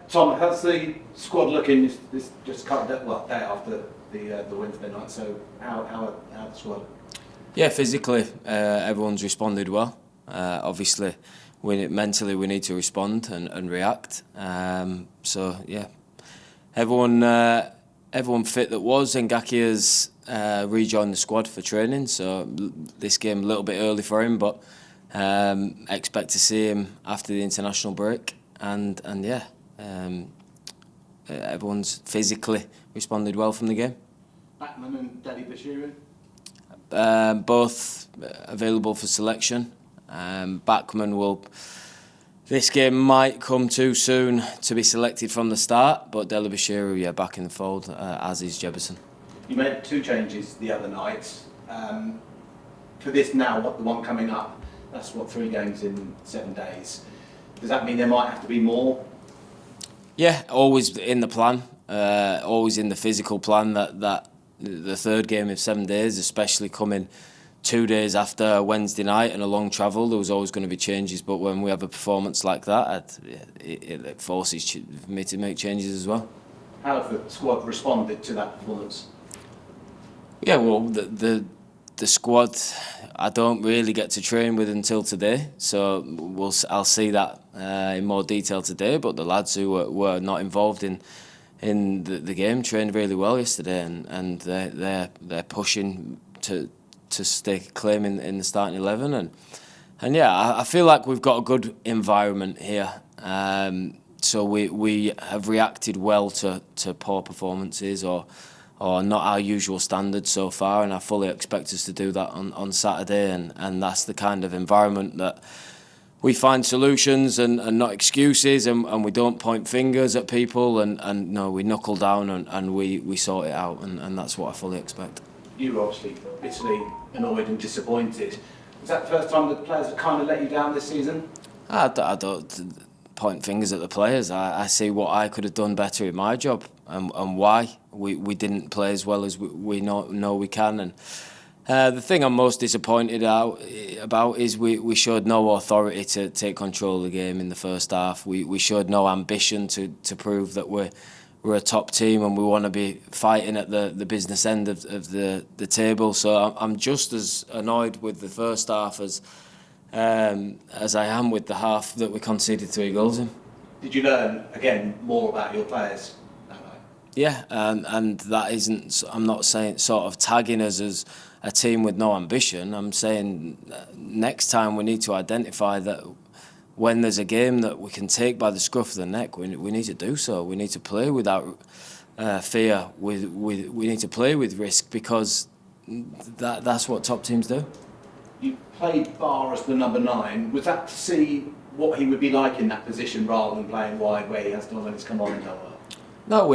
Tom, how's the squad looking? This just cut day after the Wednesday night. So how the squad? Yeah, physically, everyone's responded well. Obviously, mentally we need to respond and react. So yeah, everyone fit that was. Ngaki has rejoined the squad for training. So this game a little bit early for him, but expect to see him after the international break. And yeah, everyone's physically responded well from the game. Backman and Daddy Bashiru? Both available for selection. Backman will. This game might come too soon to be selected from the start, but Dele Bashiru, back in the fold, as is Jefferson. You made 2 changes the other night. For this now, the one coming up, that's 3 games in 7 days. Does that mean there might have to be more? Yeah, always in the plan, always in the physical plan that the third game of 7 days, especially coming 2 days after Wednesday night and a long travel, there was always going to be changes. But when we have a performance like that, it forces me to make changes as well. How have the squad responded to that performance? Yeah, well, the squad I don't really get to train with until today, so I'll see that in more detail today. But the lads who were not involved in the game trained really well yesterday, and they're pushing to stake a claim in the starting 11, and yeah, I feel like we've got a good environment here. So we have reacted well to poor performances or not our usual standards so far, and I fully expect us to do that on Saturday, and that's the kind of environment that we find solutions and not excuses, and we don't point fingers at people, and no, we knuckle down and we sort it out, and that's what I fully expect. You were obviously bitterly annoyed and disappointed. Was that the first time the players have kind of let you down this season? I don't point fingers at the players. I see what I could have done better in my job and why we didn't play as well as we know we can. And the thing I'm most disappointed about is we showed no authority to take control of the game in the first half. We showed no ambition to prove that we're a top team and we want to be fighting at the business end of the table. So I'm just as annoyed with the first half as I am with the half that we conceded 3 goals in. Did you learn, again, more about your players that night? Yeah, and that isn't, I'm not saying sort of tagging us as a team with no ambition. I'm saying next time we need to identify that when there's a game that we can take by the scruff of the neck, we need to do so. We need to play without fear. We need to play with risk, because that's what top teams do. You played Baros the number 9. Was that to see what he would be like in that position rather than playing wide where he has to always come on and go up? No,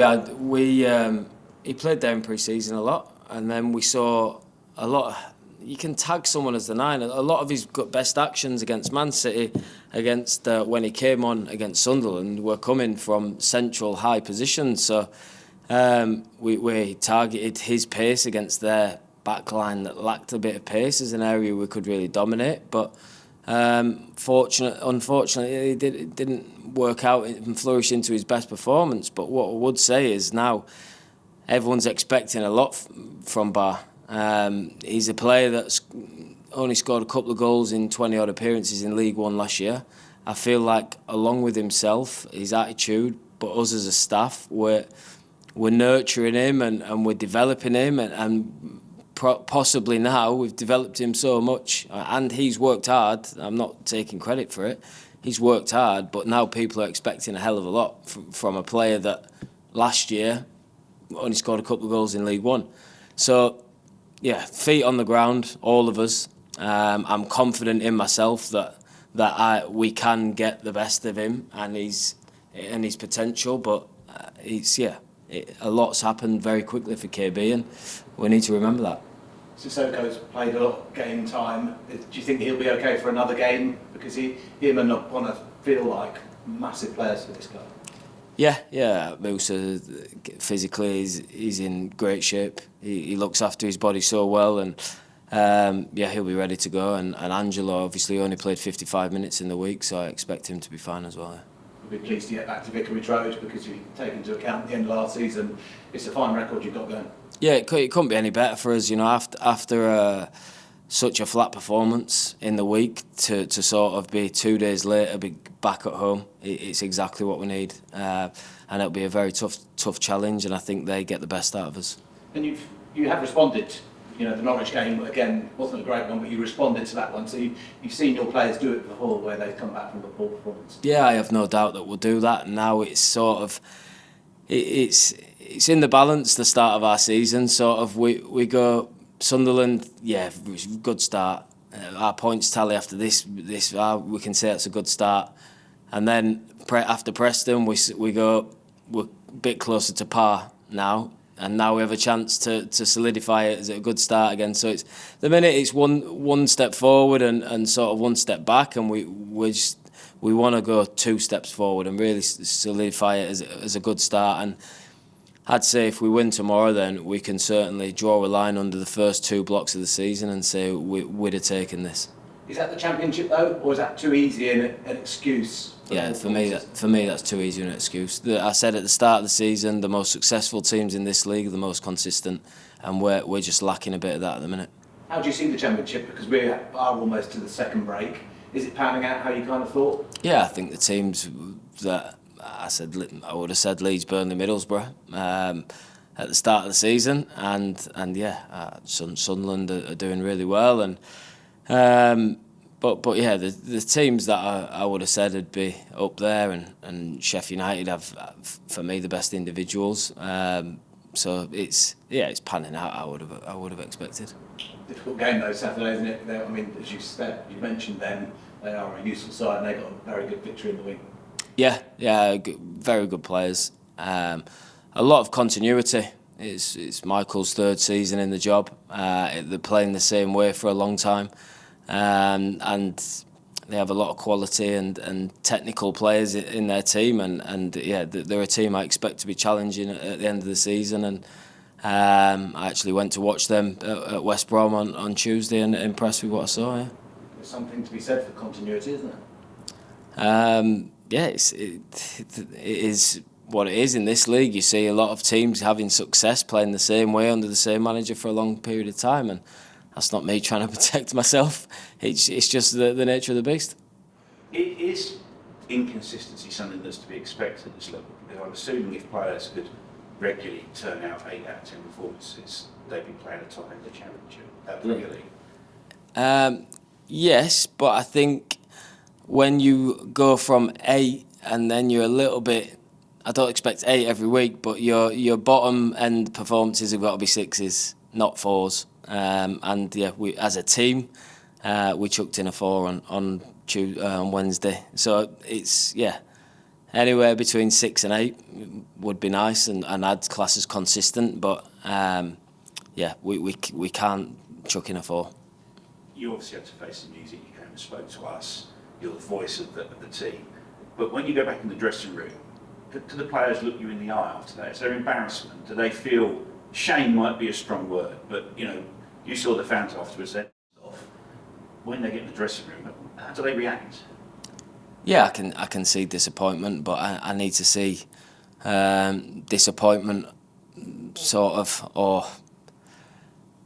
he played there in pre-season a lot, and then we saw a lot. You can tag someone as the 9. A lot of his best actions against Man City, against when he came on against Sunderland, were coming from central high positions. So we targeted his pace against their backline that lacked a bit of pace as an area we could really dominate. But unfortunately, it didn't work out and flourish into his best performance. But what I would say is now everyone's expecting a lot from Bar. He's a player that's only scored a couple of goals in 20-odd appearances in League One last year. I feel like, along with himself, his attitude, but us as a staff, we're nurturing him and we're developing him, and possibly now we've developed him so much, and he's worked hard. I'm not taking credit for it. He's worked hard, but now people are expecting a hell of a lot from a player that last year only scored a couple of goals in League One. So, yeah, feet on the ground, all of us. I'm confident in myself that we can get the best of him and his potential. But a lot's happened very quickly for KB, and we need to remember that. Sissoko's played a lot of game time. Do you think he'll be okay for another game? Because him and Nopona feel like massive players for this club. Yeah. Moussa, physically, he's in great shape. He looks after his body so well, and he'll be ready to go. And Angelo obviously only played 55 minutes in the week, so I expect him to be fine as well. It'll be pleased to get back to Vicarage Road because you take into account the end of last season. It's a fine record you've got going. Yeah, it couldn't be any better for us. You know, after such a flat performance in the week, to sort of be 2 days later, be back at home, it's exactly what we need. And it'll be a very tough challenge, and I think they get the best out of us. And you have responded. You know, the Norwich game, again, wasn't a great one, but you responded to that one. So you've seen your players do it before, where they've come back from a poor performance. Yeah, I have no doubt that we'll do that. Now it's sort of, it's in the balance, the start of our season. Sort of, we go Sunderland, yeah, good start. Our points tally after this we can say it's a good start. And then after Preston, we're a bit closer to par now. And now we have a chance to solidify it as a good start again. So it's the minute it's one step forward and sort of one step back, and we want to go 2 steps forward and really solidify it as a good start. And I'd say if we win tomorrow, then we can certainly draw a line under the first 2 blocks of the season and say we'd have taken this. Is that the Championship though, or is that too easy an excuse? Yeah, for me that's too easy an excuse. I said at the start of the season, the most successful teams in this league are the most consistent, and we're just lacking a bit of that at the minute. How do you see the Championship? Because we are almost to the second break. Is it panning out how you kind of thought? Yeah, I think the teams that I would have said Leeds, Burnley, Middlesbrough at the start of the season, and Sunderland are doing really well, and. But yeah, the teams that I would have said would be up there, and Sheffield United have, for me, the best individuals. So it's panning out. I would have expected. Difficult game though Saturday, isn't it? I mean, as you said, you mentioned them. They are a useful side, and they got a very good victory in the week. Yeah, very good players. A lot of continuity. It's Michael's 3rd season in the job. They're playing the same way for a long time. And they have a lot of quality and technical players in their team, and yeah, they're a team I expect to be challenging at the end of the season. And I actually went to watch them at West Brom on Tuesday and impressed with what I saw. Yeah. There's something to be said for continuity, isn't there? It is what it is in this league. You see a lot of teams having success playing the same way under the same manager for a long period of time, and that's not me trying to protect myself. It's just the nature of the beast. Is inconsistency something that's to be expected at this level? Because I'm assuming if players could regularly turn out 8 out of 10 performances, they'd be playing at the top end of the Championship, at the Premier League. Yes, but I think when you go from 8 and then you're a little bit, I don't expect 8 every week, but your bottom end performances have got to be 6s, not 4s. And yeah, we as a team, we chucked in a 4 on Wednesday. So it's anywhere between 6 and 8 would be nice, and I'd class as consistent. But we can't chuck in a 4. You obviously had to face the music. You came and spoke to us. You're the voice of the team. But when you go back in the dressing room, do the players look you in the eye after that? Is there embarrassment? Do they feel shame? Might be a strong word, but you saw the fans afterwards. They're off. When they get in the dressing room, how do they react? Yeah, I can see disappointment, but I need to see disappointment sort of, or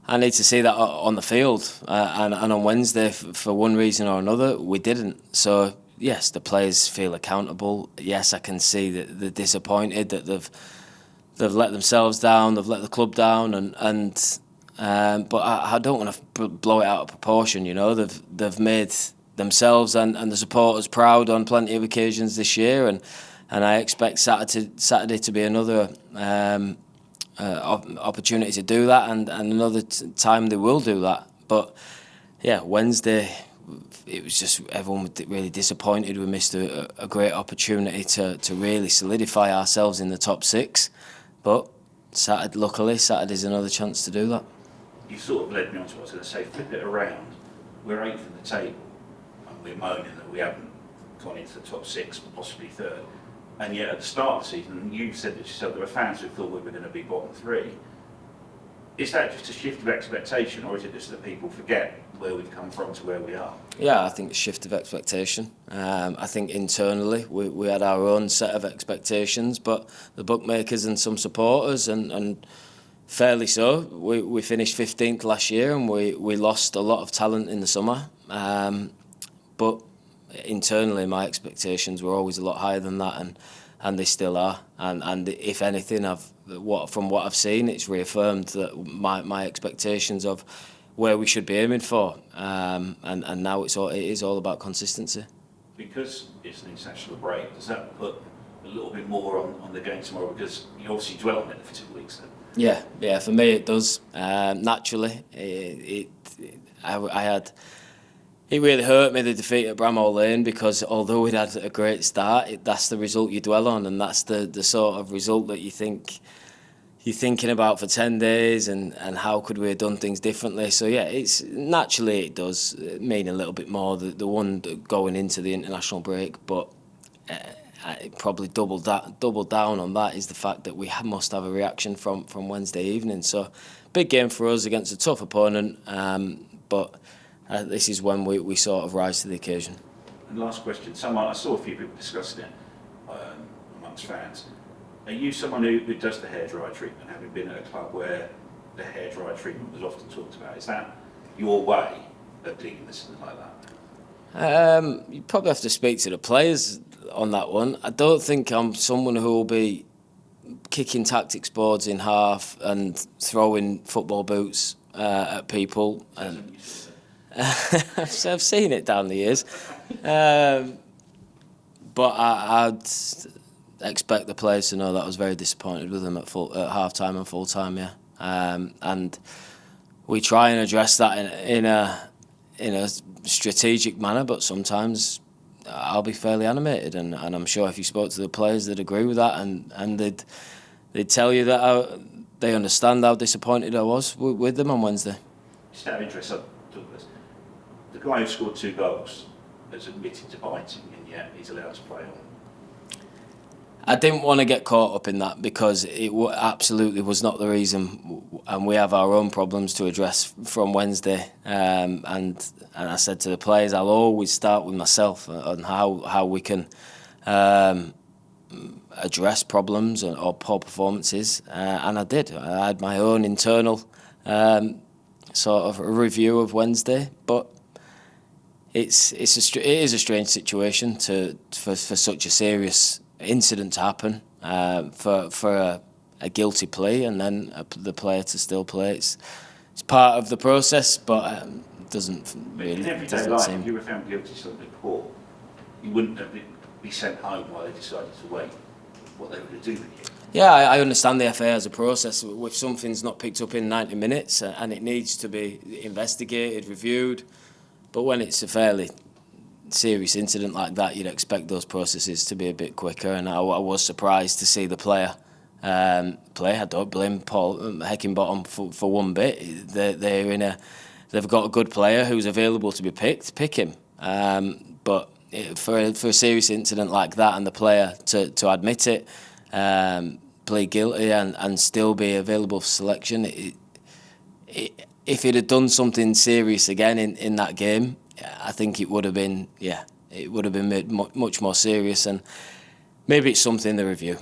I need to see that on the field. And on Wednesday, for one reason or another, we didn't. So yes, the players feel accountable. Yes, I can see that they're disappointed that they've let themselves down, they've let the club down, but I don't want to blow it out of proportion. They've made themselves and the supporters proud on plenty of occasions this year, and I expect Saturday to be another opportunity to do that, and another time they will do that. But yeah, Wednesday, it was just everyone was really disappointed. We missed a great opportunity to really solidify ourselves in the top 6, but luckily Saturday's another chance to do that. You sort of led me on to what I was going to say. Flip it around. We're 8th in the table, and we're moaning that we haven't gone into the top 6, possibly 3rd. And yet at the start of the season, you said that yourself, there were fans who thought we were going to be bottom 3. Is that just a shift of expectation, or is it just that people forget where we've come from to where we are? Yeah, I think it's a shift of expectation. I think internally we had our own set of expectations, but the bookmakers and some supporters, and fairly so, we finished 15th last year, and we lost a lot of talent in the summer. But internally, my expectations were always a lot higher than that, and they still are. And if anything, from what I've seen, it's reaffirmed that my expectations of where we should be aiming for, and now it is all about consistency. Because it's an international break, does that put a little bit more on the game tomorrow? Because you obviously dwell on it for 2 weeks then. Yeah, for me it does. Naturally, it really hurt me, the defeat at Bramall Lane, because although we'd had a great start, that's the result you dwell on, and that's the sort of result that you're thinking about for 10 days, and how could we have done things differently. So yeah, it does mean a little bit more, the one going into the international break, but probably double down on that is the fact that we must have a reaction from Wednesday evening. So big game for us against a tough opponent, but this is when we sort of rise to the occasion. And last question, I saw a few people discussing it amongst fans. Are you someone who does the hairdryer treatment, having been at a club where the hairdryer treatment was often talked about? Is that your way of dealing with something like that? You probably have to speak to the players on that one. I don't think I'm someone who will be kicking tactics boards in half and throwing football boots at people. And I've seen it down the years, but I'd expect the players to know that I was very disappointed with them at half time and full time. Yeah, and we try and address that in a strategic manner, but sometimes I'll be fairly animated, and I'm sure if you spoke to the players, they'd agree with that, and they'd tell you that they understand how disappointed I was with them on Wednesday. Just out of interest, the guy who scored 2 goals has admitted to biting, and yet he's allowed to play on. I didn't want to get caught up in that, because it absolutely was not the reason, and we have our own problems to address from Wednesday. And I said to the players, I'll always start with myself on how we can address problems or poor performances, and I did. I had my own internal sort of review of Wednesday, but it is a strange situation for such a serious incident to happen, for a guilty plea, and then the player to still play. It's part of the process, but it doesn't really. In everyday life, if you were found guilty of something poor, you wouldn't be sent home while they decided to wait what they were going to do with you. Yeah, I understand the FA as a process. If something's not picked up in 90 minutes and it needs to be investigated, reviewed, but when it's a fairly serious incident like that, you'd expect those processes to be a bit quicker, and I was surprised to see the player play. I don't blame Paul Heckingbottom for one bit. They've got a good player who's available to be picked. Pick him. But for a serious incident like that, and the player to admit it, plead guilty, and still be available for selection, if he'd have done something serious again in that game, I think it would have been made much more serious, and maybe it's something to review.